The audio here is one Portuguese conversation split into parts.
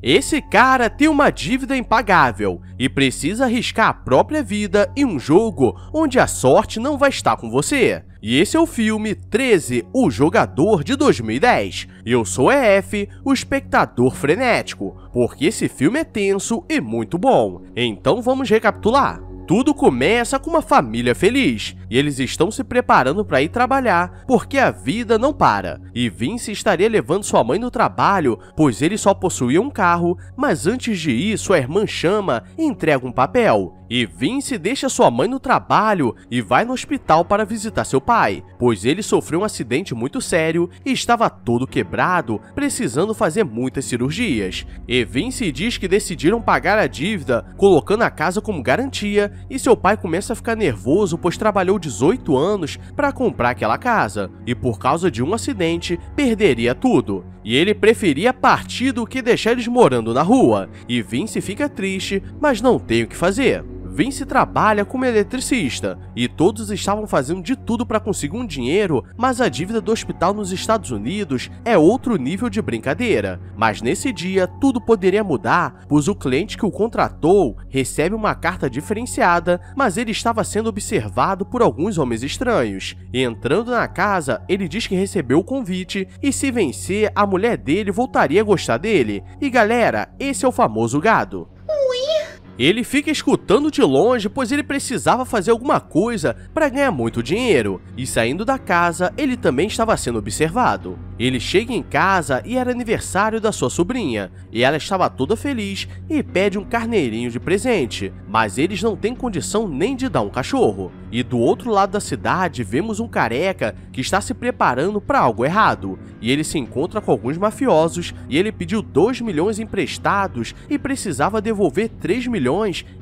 Esse cara tem uma dívida impagável e precisa arriscar a própria vida em um jogo onde a sorte não vai estar com você. E esse é o filme 13, O Jogador, de 2010. Eu sou EF, o espectador frenético, porque esse filme é tenso e muito bom. Então vamos recapitular. Tudo começa com uma família feliz, e eles estão se preparando para ir trabalhar, porque a vida não para. E Vince estaria levando sua mãe no trabalho, pois ele só possuía um carro, mas antes de ir, sua irmã chama e entrega um papel. E Vince deixa sua mãe no trabalho e vai no hospital para visitar seu pai, pois ele sofreu um acidente muito sério e estava todo quebrado, precisando fazer muitas cirurgias. E Vince diz que decidiram pagar a dívida, colocando a casa como garantia, e seu pai começa a ficar nervoso, pois trabalhou 18 anos para comprar aquela casa, e por causa de um acidente, perderia tudo. E ele preferia partir do que deixar eles morando na rua, e Vince fica triste, mas não tem o que fazer. Vince trabalha como eletricista, e todos estavam fazendo de tudo para conseguir um dinheiro, mas a dívida do hospital nos Estados Unidos é outro nível de brincadeira. Mas nesse dia, tudo poderia mudar, pois o cliente que o contratou recebe uma carta diferenciada, mas ele estava sendo observado por alguns homens estranhos. E entrando na casa, ele diz que recebeu o convite, e se vencer, a mulher dele voltaria a gostar dele. E galera, esse é o famoso gado. Ele fica escutando de longe, pois ele precisava fazer alguma coisa para ganhar muito dinheiro, e saindo da casa, ele também estava sendo observado. Ele chega em casa e era aniversário da sua sobrinha, e ela estava toda feliz e pede um carneirinho de presente, mas eles não têm condição nem de dar um cachorro. E do outro lado da cidade, vemos um careca que está se preparando para algo errado, e ele se encontra com alguns mafiosos, e ele pediu 2 milhões emprestados e precisava devolver 3 milhões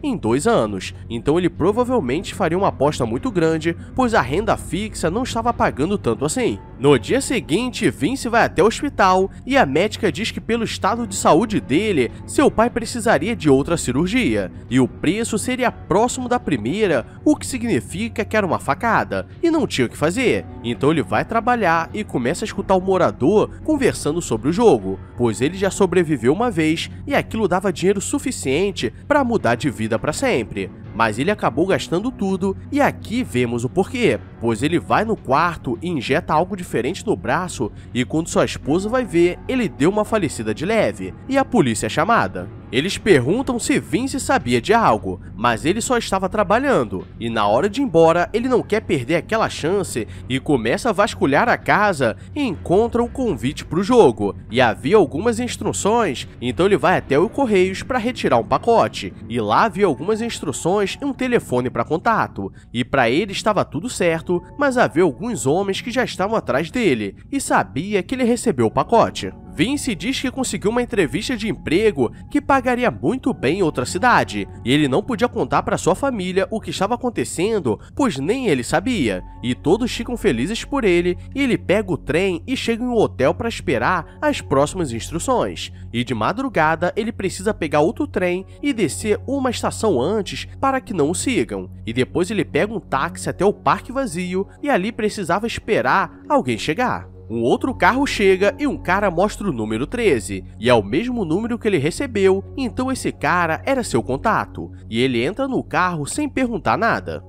em 2 anos, então ele provavelmente faria uma aposta muito grande, pois a renda fixa não estava pagando tanto assim. No dia seguinte, Vince vai até o hospital e a médica diz que pelo estado de saúde dele, seu pai precisaria de outra cirurgia, e o preço seria próximo da primeira, o que significa que era uma facada, e não tinha o que fazer. Então ele vai trabalhar e começa a escutar o morador conversando sobre o jogo, pois ele já sobreviveu uma vez e aquilo dava dinheiro suficiente para mudar de vida para sempre. Mas ele acabou gastando tudo, e aqui vemos o porquê, pois ele vai no quarto e injeta algo diferente no braço, e quando sua esposa vai ver, ele deu uma falecida de leve, e a polícia é chamada. Eles perguntam se Vince sabia de algo, mas ele só estava trabalhando, e na hora de ir embora, ele não quer perder aquela chance e começa a vasculhar a casa e encontra um convite para o jogo, e havia algumas instruções, então ele vai até o Correios para retirar um pacote, e lá havia algumas instruções e um telefone para contato, e para ele estava tudo certo, mas havia alguns homens que já estavam atrás dele, e sabia que ele recebeu o pacote. Vince diz que conseguiu uma entrevista de emprego que pagaria muito bem em outra cidade, e ele não podia contar para sua família o que estava acontecendo, pois nem ele sabia, e todos ficam felizes por ele, e ele pega o trem e chega em um hotel para esperar as próximas instruções, e de madrugada ele precisa pegar outro trem e descer uma estação antes para que não o sigam, e depois ele pega um táxi até o parque vazio, e ali precisava esperar alguém chegar. Um outro carro chega e um cara mostra o número 13, e é o mesmo número que ele recebeu, então esse cara era seu contato, e ele entra no carro sem perguntar nada.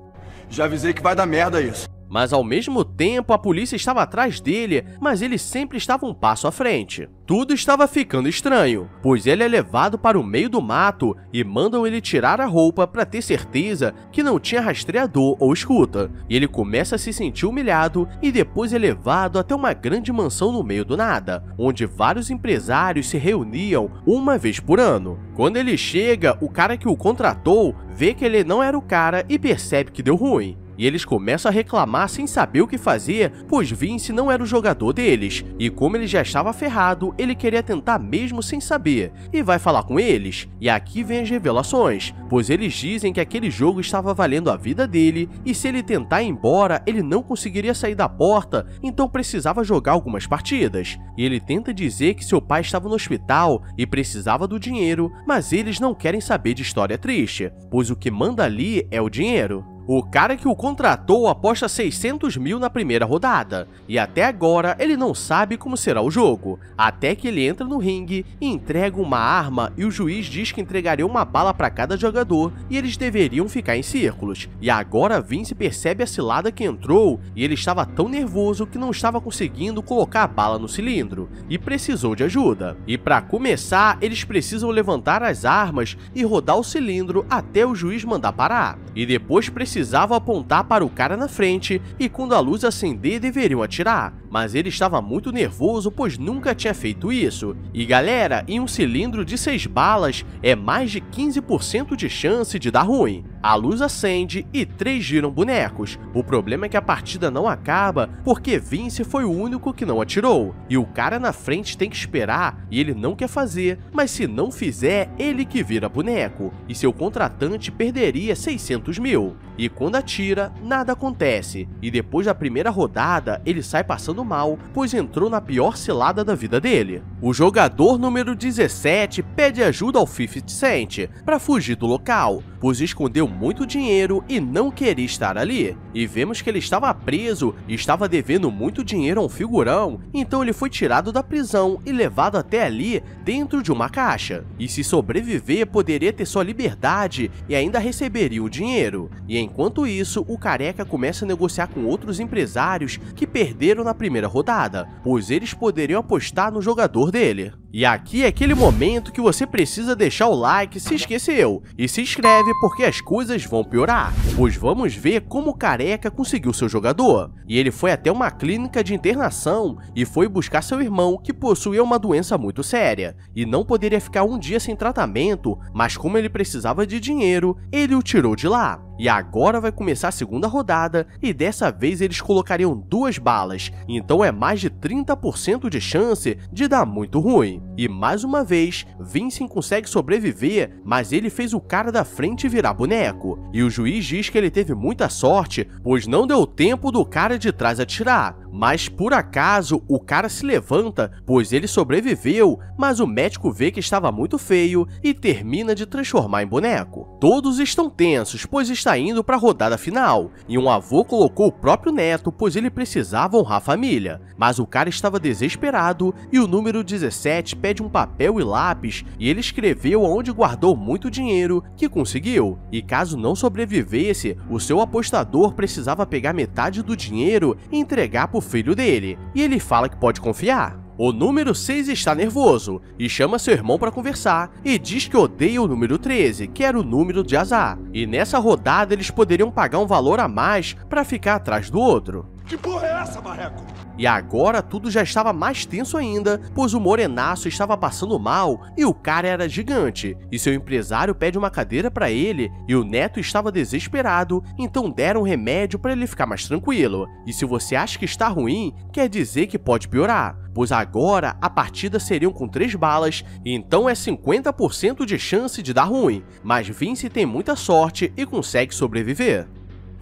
Já avisei que vai dar merda isso. Mas ao mesmo tempo a polícia estava atrás dele, mas ele sempre estava um passo à frente. Tudo estava ficando estranho, pois ele é levado para o meio do mato e mandam ele tirar a roupa para ter certeza que não tinha rastreador ou escuta. E ele começa a se sentir humilhado e depois é levado até uma grande mansão no meio do nada, onde vários empresários se reuniam uma vez por ano. Quando ele chega, o cara que o contratou vê que ele não era o cara e percebe que deu ruim. E eles começam a reclamar sem saber o que fazer, pois Vince não era o jogador deles, e como ele já estava ferrado, ele queria tentar mesmo sem saber, e vai falar com eles. E aqui vem as revelações, pois eles dizem que aquele jogo estava valendo a vida dele, e se ele tentar ir embora, ele não conseguiria sair da porta, então precisava jogar algumas partidas. E ele tenta dizer que seu pai estava no hospital e precisava do dinheiro, mas eles não querem saber de história triste, pois o que manda ali é o dinheiro. O cara que o contratou aposta 600 mil na primeira rodada, e até agora ele não sabe como será o jogo, até que ele entra no ringue e entrega uma arma e o juiz diz que entregaria uma bala para cada jogador e eles deveriam ficar em círculos. E agora Vince percebe a cilada que entrou e ele estava tão nervoso que não estava conseguindo colocar a bala no cilindro e precisou de ajuda. E para começar, eles precisam levantar as armas e rodar o cilindro até o juiz mandar parar. E depois precisavam apontar para o cara na frente e quando a luz acender deveriam atirar. Mas ele estava muito nervoso pois nunca tinha feito isso. E galera, em um cilindro de 6 balas é mais de 15% de chance de dar ruim. A luz acende e 3 giram bonecos. O problema é que a partida não acaba porque Vince foi o único que não atirou. E o cara na frente tem que esperar e ele não quer fazer, mas se não fizer, ele que vira boneco. E seu contratante perderia 600 mil. E quando atira, nada acontece. E depois da primeira rodada, ele sai passando mal, pois entrou na pior cilada da vida dele. O jogador número 17 pede ajuda ao 50 Cent para fugir do local, pois escondeu muito dinheiro e não queria estar ali. E vemos que ele estava preso e estava devendo muito dinheiro a um figurão, então ele foi tirado da prisão e levado até ali dentro de uma caixa. E se sobreviver, poderia ter sua liberdade e ainda receberia o dinheiro. E enquanto isso, o careca começa a negociar com outros empresários que perderam na primeira rodada, pois eles poderiam apostar no jogador dele. E aqui é aquele momento que você precisa deixar o like se esqueceu e se inscreve porque as coisas vão piorar, pois vamos ver como o careca conseguiu seu jogador. E ele foi até uma clínica de internação e foi buscar seu irmão que possuía uma doença muito séria e não poderia ficar um dia sem tratamento, mas como ele precisava de dinheiro, ele o tirou de lá. E agora vai começar a segunda rodada e dessa vez eles colocariam 2 balas, então é mais de 30% de chance de dar muito ruim. E mais uma vez, Vincent consegue sobreviver, mas ele fez o cara da frente virar boneco. E o juiz diz que ele teve muita sorte, pois não deu tempo do cara de trás atirar. Mas por acaso, o cara se levanta, pois ele sobreviveu, mas o médico vê que estava muito feio e termina de transformar em boneco. Todos estão tensos, pois está indo para a rodada final, e um avô colocou o próprio neto, pois ele precisava honrar a família. Mas o cara estava desesperado e o número 17 pede um papel e lápis e ele escreveu onde guardou muito dinheiro que conseguiu. E caso não sobrevivesse, o seu apostador precisava pegar metade do dinheiro e entregar para o filho dele. E ele fala que pode confiar. O número 6 está nervoso e chama seu irmão para conversar e diz que odeia o número 13, que era o número de azar. E nessa rodada eles poderiam pagar um valor a mais para ficar atrás do outro. Que porra é essa, marreco? E agora tudo já estava mais tenso ainda, pois o morenaço estava passando mal e o cara era gigante. E seu empresário pede uma cadeira para ele e o neto estava desesperado, então deram um remédio para ele ficar mais tranquilo. E se você acha que está ruim, quer dizer que pode piorar, pois agora a partida seriam com 3 balas, então é 50% de chance de dar ruim. Mas Vince tem muita sorte e consegue sobreviver.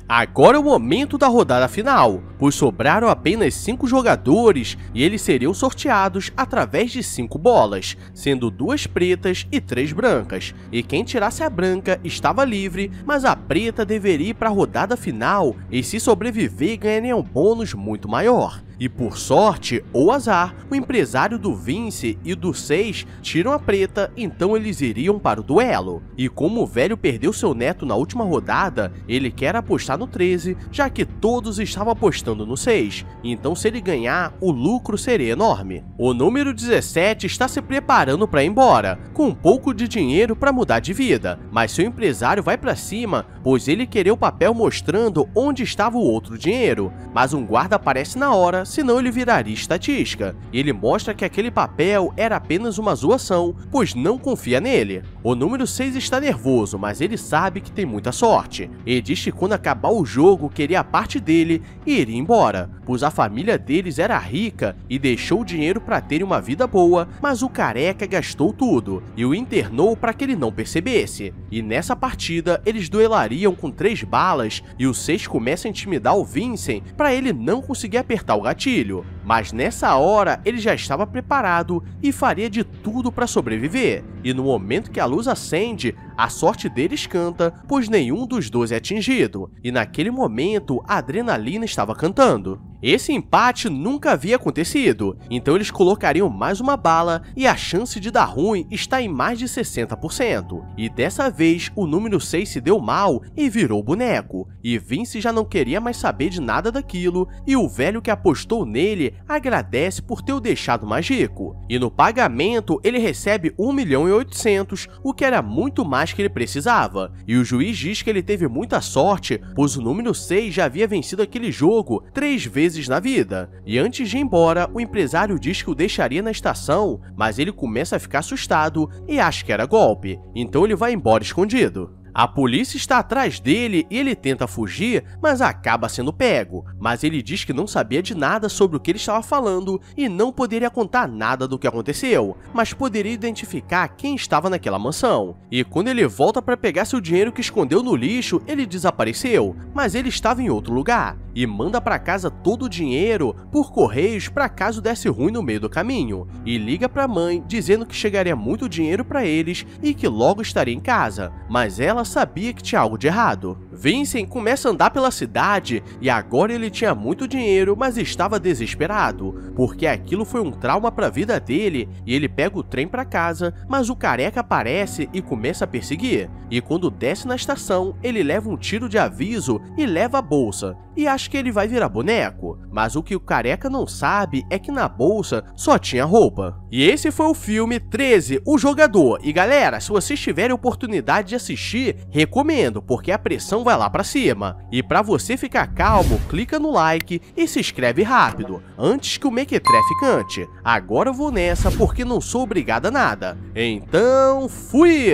Agora é o momento da rodada final, pois sobraram apenas 5 jogadores e eles seriam sorteados através de 5 bolas, sendo 2 pretas e 3 brancas. E quem tirasse a branca estava livre, mas a preta deveria ir para a rodada final e se sobreviver ganharia um bônus muito maior. E por sorte ou azar, o empresário do Vince e do 6 tiram a preta, então eles iriam para o duelo. E como o velho perdeu seu neto na última rodada, ele quer apostar no 13, já que todos estavam apostando no 6. Então se ele ganhar, o lucro seria enorme. O número 17 está se preparando para ir embora, com um pouco de dinheiro para mudar de vida, mas seu empresário vai para cima, pois ele queria o papel mostrando onde estava o outro dinheiro, mas um guarda aparece na hora, senão ele viraria estatística. E ele mostra que aquele papel era apenas uma zoação, pois não confia nele. O número 6 está nervoso, mas ele sabe que tem muita sorte. Ele diz que quando acabar o jogo, queria a parte dele e iria embora, pois a família deles era rica e deixou o dinheiro para terem uma vida boa, mas o careca gastou tudo e o internou para que ele não percebesse. E nessa partida, eles duelariam com 3 balas e o 6 começa a intimidar o Vincent para ele não conseguir apertar o gatilho. gatilho, mas nessa hora ele já estava preparado e faria de tudo para sobreviver. E no momento que a luz acende, a sorte deles canta, pois nenhum dos dois é atingido, e naquele momento a adrenalina estava cantando. Esse empate nunca havia acontecido, então eles colocariam mais uma bala e a chance de dar ruim está em mais de 60%. E dessa vez o número 6 se deu mal e virou boneco, e Vince já não queria mais saber de nada daquilo, e o velho que apostou nele agradece por ter o deixado mais rico. E no pagamento ele recebe 1.800.000, o que era muito mais que ele precisava, e o juiz diz que ele teve muita sorte, pois o número 6 já havia vencido aquele jogo 3 vezes na vida. E antes de ir embora, o empresário diz que o deixaria na estação, mas ele começa a ficar assustado e acha que era golpe, então ele vai embora escondido. A polícia está atrás dele e ele tenta fugir, mas acaba sendo pego. Mas ele diz que não sabia de nada sobre o que ele estava falando e não poderia contar nada do que aconteceu, mas poderia identificar quem estava naquela mansão. E quando ele volta para pegar seu dinheiro que escondeu no lixo, ele desapareceu, mas ele estava em outro lugar. E manda para casa todo o dinheiro por correios para caso desse ruim no meio do caminho. E liga para a mãe dizendo que chegaria muito dinheiro para eles e que logo estaria em casa, mas ela sabia que tinha algo de errado. Vincent começa a andar pela cidade e agora ele tinha muito dinheiro, mas estava desesperado, porque aquilo foi um trauma para a vida dele e ele pega o trem para casa, mas o careca aparece e começa a perseguir. E quando desce na estação, ele leva um tiro de aviso e leva a bolsa, e acha que ele vai virar boneco, mas o que o careca não sabe é que na bolsa só tinha roupa. E esse foi o filme 13, O Jogador. E galera, se vocês tiverem oportunidade de assistir, recomendo, porque a pressão vai lá pra cima. E pra você ficar calmo, clica no like e se inscreve rápido, antes que o Mequetrefe cante. Agora eu vou nessa porque não sou obrigado a nada. Então, fui!